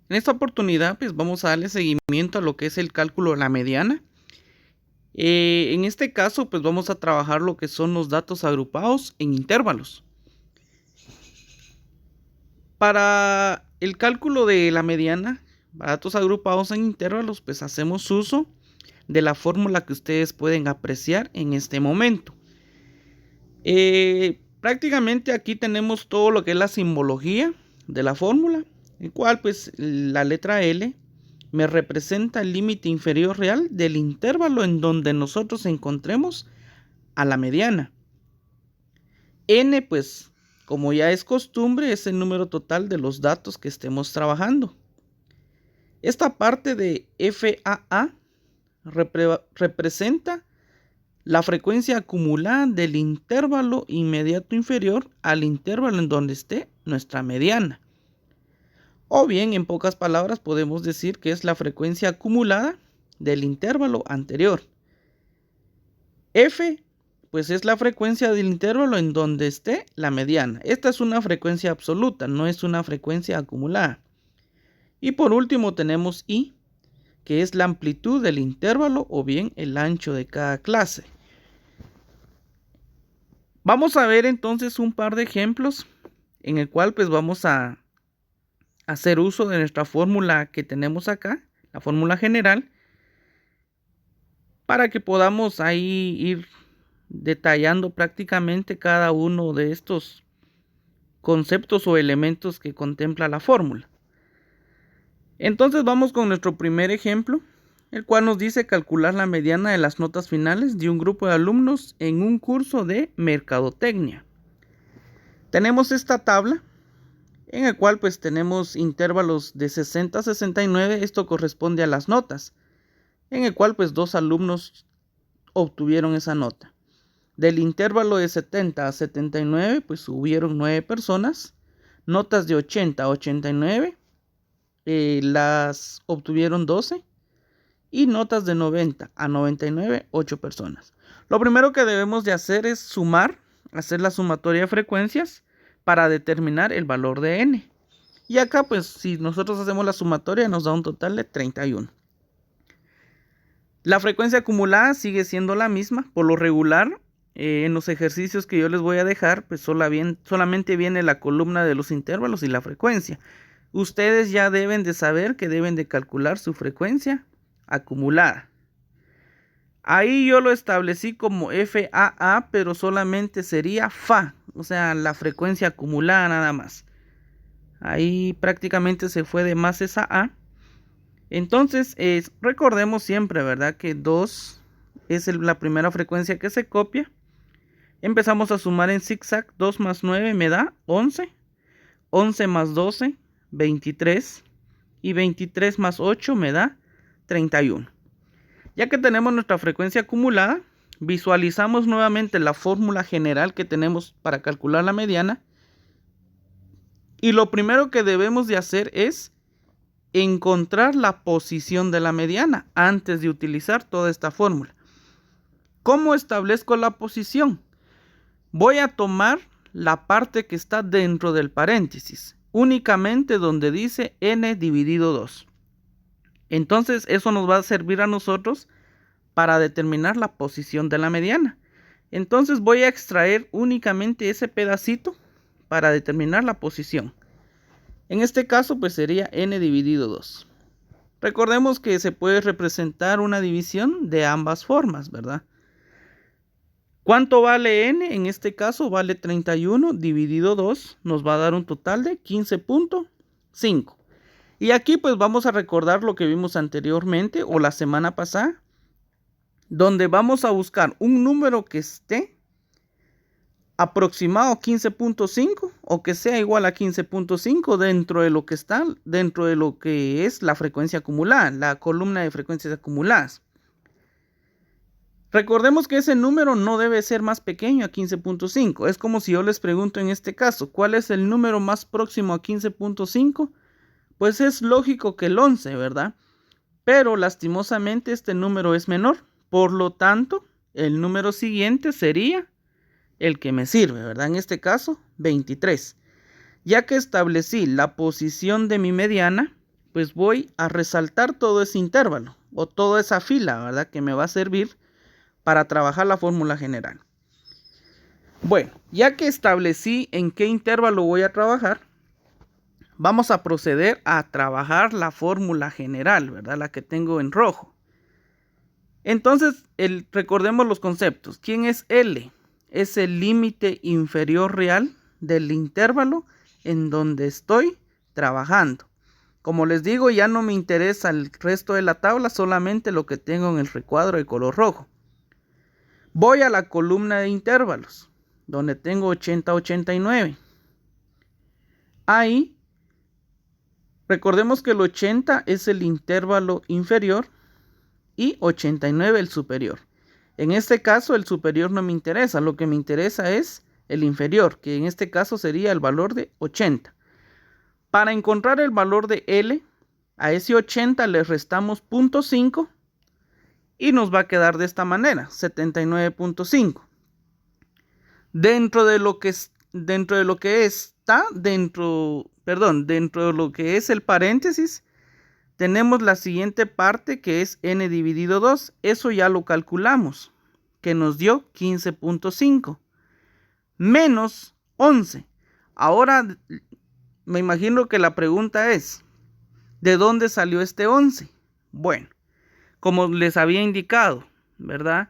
En esta oportunidad pues vamos a darle seguimiento a lo que es el cálculo de la mediana. En este caso pues vamos a trabajar lo que son los datos agrupados en intervalos. Para el cálculo de la mediana, para datos agrupados en intervalos, pues hacemos uso de la fórmula que ustedes pueden apreciar en este momento. Prácticamente aquí tenemos todo lo que es la simbología de la fórmula, el cual pues la letra L me representa el límite inferior real del intervalo en donde nosotros encontremos a la mediana. N, pues, como ya es costumbre, es el número total de los datos que estemos trabajando. Esta parte de FAA representa la frecuencia acumulada del intervalo inmediato inferior al intervalo en donde esté nuestra mediana. O bien, en pocas palabras, podemos decir que es la frecuencia acumulada del intervalo anterior. F, pues es la frecuencia del intervalo en donde esté la mediana. Esta es una frecuencia absoluta, no es una frecuencia acumulada. Y por último tenemos I, que es la amplitud del intervalo o bien el ancho de cada clase. Vamos a ver entonces un par de ejemplos en el cual pues vamos a hacer uso de nuestra fórmula que tenemos acá, la fórmula general, para que podamos ahí ir detallando prácticamente cada uno de estos conceptos o elementos que contempla la fórmula. Entonces vamos con nuestro primer ejemplo, el cual nos dice calcular la mediana de las notas finales de un grupo de alumnos en un curso de mercadotecnia. Tenemos esta tabla en el cual pues tenemos intervalos de 60 a 69, esto corresponde a las notas, en el cual pues 2 alumnos obtuvieron esa nota. Del intervalo de 70 a 79 pues hubieron 9 personas, notas de 80 a 89 las obtuvieron 12 y notas de 90 a 99 8 personas. Lo primero que debemos de hacer es sumar, hacer la sumatoria de frecuencias para determinar el valor de n. Y acá pues si nosotros hacemos la sumatoria nos da un total de 31. La frecuencia acumulada sigue siendo la misma. Por lo regular, en los ejercicios que yo les voy a dejar, pues solamente viene la columna de los intervalos y la frecuencia. Ustedes ya deben de saber que deben de calcular su frecuencia acumulada. Ahí yo lo establecí como FAA, pero solamente sería FA, o sea, la frecuencia acumulada nada más. Ahí prácticamente se fue de más esa A. Entonces, recordemos siempre, ¿verdad? Que 2 es la primera frecuencia que se copia. Empezamos a sumar en zigzag. 2 más 9 me da 11. 11 más 12, 23. Y 23 más 8 me da 31. Ya que tenemos nuestra frecuencia acumulada, visualizamos nuevamente la fórmula general que tenemos para calcular la mediana. Y lo primero que debemos de hacer es encontrar la posición de la mediana antes de utilizar toda esta fórmula. ¿Cómo establezco la posición? Voy a tomar la parte que está dentro del paréntesis, únicamente donde dice n dividido 2. Entonces eso nos va a servir a nosotros para determinar la posición de la mediana. Entonces voy a extraer únicamente ese pedacito para determinar la posición. En este caso pues sería n dividido 2. Recordemos que se puede representar una división de ambas formas, ¿verdad? ¿Cuánto vale n? En este caso vale 31 dividido 2, nos va a dar un total de 15.5. Y aquí pues vamos a recordar lo que vimos anteriormente o la semana pasada, donde vamos a buscar un número que esté aproximado a 15.5 o que sea igual a 15.5 dentro de lo que está dentro de lo que es la frecuencia acumulada, la columna de frecuencias acumuladas. Recordemos que ese número no debe ser más pequeño a 15.5. Es como si yo les pregunto en este caso, ¿cuál es el número más próximo a 15.5? Pues es lógico que el 11, ¿verdad? Pero lastimosamente este número es menor. Por lo tanto, el número siguiente sería el que me sirve, ¿verdad? En este caso, 23. Ya que establecí la posición de mi mediana, pues voy a resaltar todo ese intervalo o toda esa fila, ¿verdad? Que me va a servir para trabajar la fórmula general. Bueno, ya que establecí en qué intervalo voy a trabajar, vamos a proceder a trabajar la fórmula general, ¿verdad? La que tengo en rojo. Entonces, recordemos los conceptos. ¿Quién es L? Es el límite inferior real del intervalo en donde estoy trabajando. Como les digo, ya no me interesa el resto de la tabla, solamente lo que tengo en el recuadro de color rojo. Voy a la columna de intervalos, donde tengo 80, 89. Ahí, recordemos que el 80 es el intervalo inferior y 89 el superior. En este caso el superior no me interesa, lo que me interesa es el inferior, que en este caso sería el valor de 80. Para encontrar el valor de L, a ese 80 le restamos 0.5 y nos va a quedar de esta manera, 79.5. Dentro de lo que es el paréntesis, tenemos la siguiente parte que es n dividido 2. Eso ya lo calculamos, que nos dio 15.5 menos 11. Ahora me imagino que la pregunta es, ¿de dónde salió este 11? Bueno, como les había indicado, ¿verdad?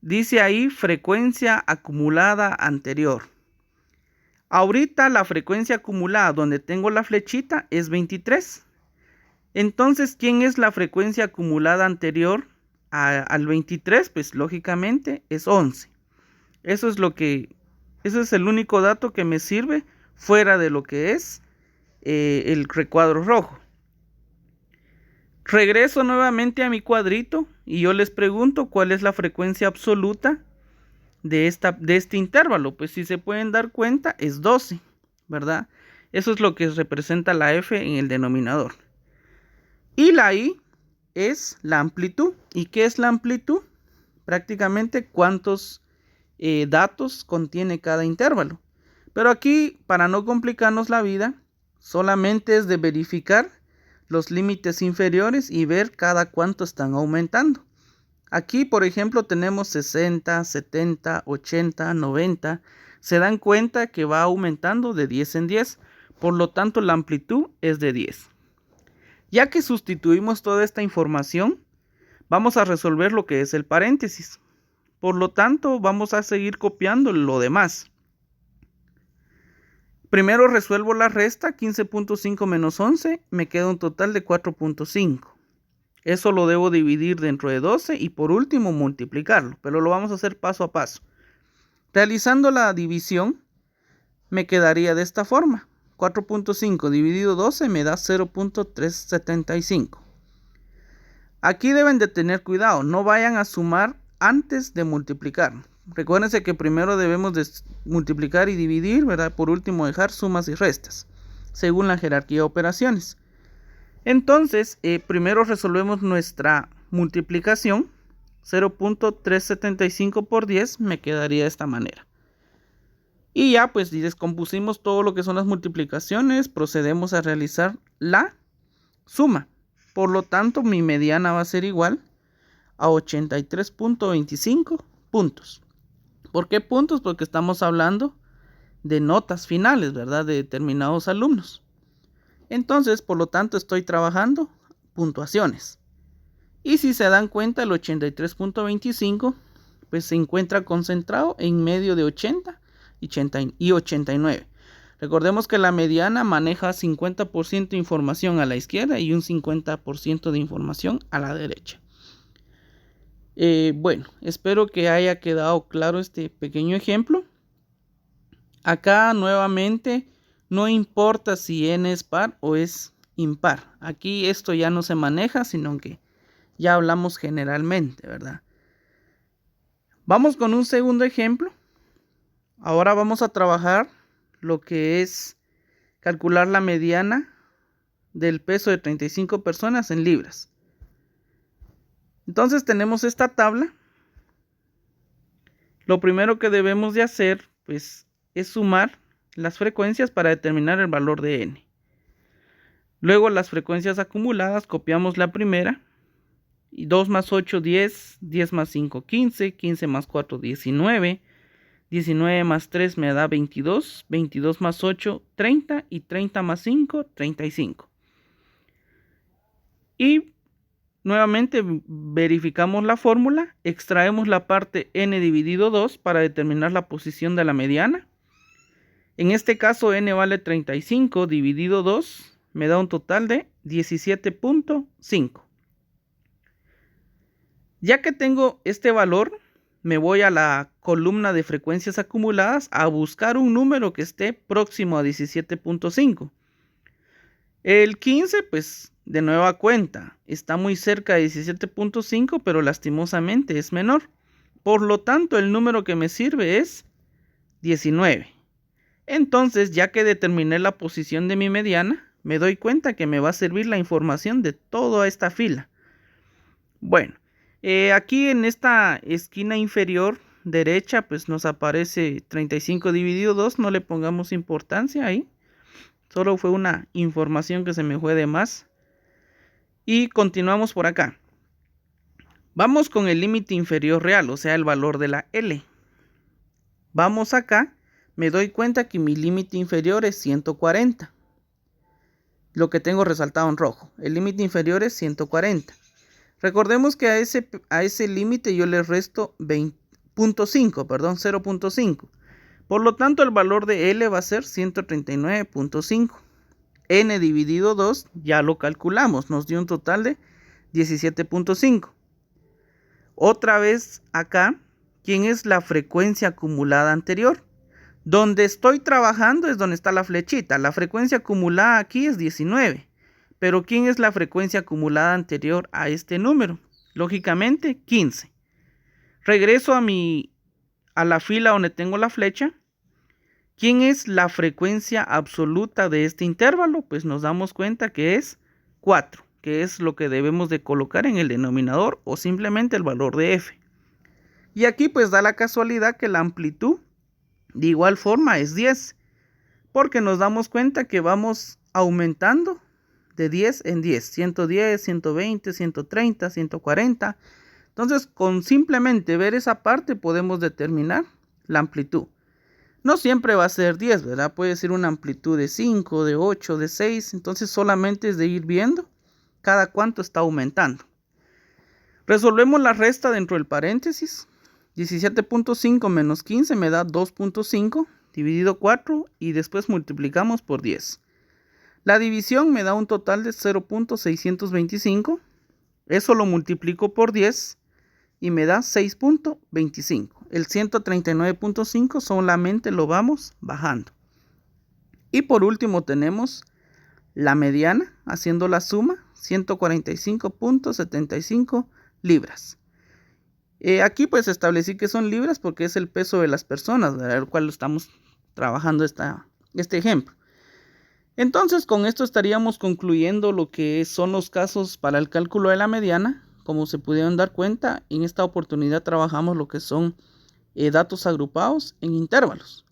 Dice ahí frecuencia acumulada anterior. Ahorita la frecuencia acumulada donde tengo la flechita es 23. Entonces, ¿quién es la frecuencia acumulada anterior al 23? Pues lógicamente es 11. Ese es el único dato que me sirve fuera de lo que es el recuadro rojo. Regreso nuevamente a mi cuadrito y yo les pregunto cuál es la frecuencia absoluta de este intervalo. Pues si se pueden dar cuenta es 12, ¿verdad? Eso es lo que representa la F en el denominador. Y la I es la amplitud. ¿Y qué es la amplitud? Prácticamente cuántos datos contiene cada intervalo. Pero aquí, para no complicarnos la vida, solamente es de verificar los límites inferiores y ver cada cuánto están aumentando. Aquí, por ejemplo, tenemos 60, 70, 80, 90. Se dan cuenta que va aumentando de 10 en 10. Por lo tanto, la amplitud es de 10. Ya que sustituimos toda esta información, vamos a resolver lo que es el paréntesis. Por lo tanto, vamos a seguir copiando lo demás. Primero resuelvo la resta, 15.5 menos 11, me queda un total de 4.5. Eso lo debo dividir dentro de 12 y por último multiplicarlo, pero lo vamos a hacer paso a paso. Realizando la división, me quedaría de esta forma. 4.5 dividido 12 me da 0.375. Aquí deben de tener cuidado, no vayan a sumar antes de multiplicar. Recuérdense que primero debemos de multiplicar y dividir, ¿verdad? Por último dejar sumas y restas, según la jerarquía de operaciones. Entonces, primero resolvemos nuestra multiplicación. 0.375 por 10 me quedaría de esta manera. Y ya pues descompusimos todo lo que son las multiplicaciones, procedemos a realizar la suma. Por lo tanto, mi mediana va a ser igual a 83.25 puntos. ¿Por qué puntos? Porque estamos hablando de notas finales, ¿verdad? De determinados alumnos. Entonces, por lo tanto, estoy trabajando puntuaciones. Y si se dan cuenta, el 83.25 pues se encuentra concentrado en medio de 80 y 89. Recordemos que la mediana maneja 50% de información a la izquierda y un 50% de información a la derecha. Bueno, espero que haya quedado claro este pequeño ejemplo. Acá nuevamente no importa si n es par o es impar. Aquí esto ya no se maneja, sino que ya hablamos generalmente, ¿verdad? Vamos con un segundo ejemplo. Ahora vamos a trabajar lo que es calcular la mediana del peso de 35 personas en libras. Entonces tenemos esta tabla. Lo primero que debemos de hacer pues es sumar las frecuencias para determinar el valor de n. Luego las frecuencias acumuladas, copiamos la primera. Y 2 más 8, 10, 10 más 5, 15, 15 más 4, 19, 19 más 3 me da 22, 22 más 8, 30 y 30 más 5, 35. Y nuevamente verificamos la fórmula, extraemos la parte n dividido 2 para determinar la posición de la mediana. En este caso n vale 35 dividido 2 me da un total de 17.5. Ya que tengo este valor, me voy a la columna de frecuencias acumuladas a buscar un número que esté próximo a 17.5. El 15, pues de nueva cuenta, está muy cerca de 17.5, pero lastimosamente es menor. Por lo tanto, el número que me sirve es 19. Entonces, ya que determiné la posición de mi mediana, me doy cuenta que me va a servir la información de toda esta fila. Bueno. Aquí en esta esquina inferior derecha pues nos aparece 35 dividido 2, no le pongamos importancia ahí, solo fue una información que se me fue de más. Y continuamos por acá. Vamos con el límite inferior real, o sea el valor de la L. Vamos acá, me doy cuenta que mi límite inferior es 140. Lo que tengo resaltado en rojo, el límite inferior es 140. Recordemos que a ese límite yo le resto 0.5. Por lo tanto, el valor de L va a ser 139.5. N dividido 2 ya lo calculamos, nos dio un total de 17.5. Otra vez acá, ¿quién es la frecuencia acumulada anterior? Donde estoy trabajando es donde está la flechita. La frecuencia acumulada aquí es 19. Pero ¿quién es la frecuencia acumulada anterior a este número? Lógicamente, 15. Regreso a la fila donde tengo la flecha. ¿Quién es la frecuencia absoluta de este intervalo? Pues nos damos cuenta que es 4, que es lo que debemos de colocar en el denominador o simplemente el valor de f. Y aquí pues da la casualidad que la amplitud de igual forma es 10, porque nos damos cuenta que vamos aumentando de 10 en 10, 110, 120, 130, 140. Entonces, con simplemente ver esa parte podemos determinar la amplitud. No siempre va a ser 10, ¿verdad? Puede ser una amplitud de 5, de 8, de 6. Entonces, solamente es de ir viendo cada cuánto está aumentando. Resolvemos la resta dentro del paréntesis. 17.5 menos 15 me da 2.5 dividido 4 y después multiplicamos por 10. La división me da un total de 0.625. Eso lo multiplico por 10 y me da 6.25. El 139.5 solamente lo vamos bajando. Y por último tenemos la mediana, haciendo la suma, 145.75 libras. Aquí pues establecí que son libras porque es el peso de las personas, ¿verdad? El cual estamos trabajando este ejemplo. Entonces con esto estaríamos concluyendo lo que son los casos para el cálculo de la mediana. Como se pudieron dar cuenta, en esta oportunidad trabajamos lo que son datos agrupados en intervalos.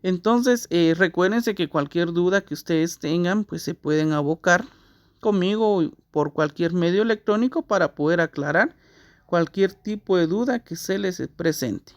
Entonces recuérdense que cualquier duda que ustedes tengan pues se pueden abocar conmigo por cualquier medio electrónico para poder aclarar cualquier tipo de duda que se les presente.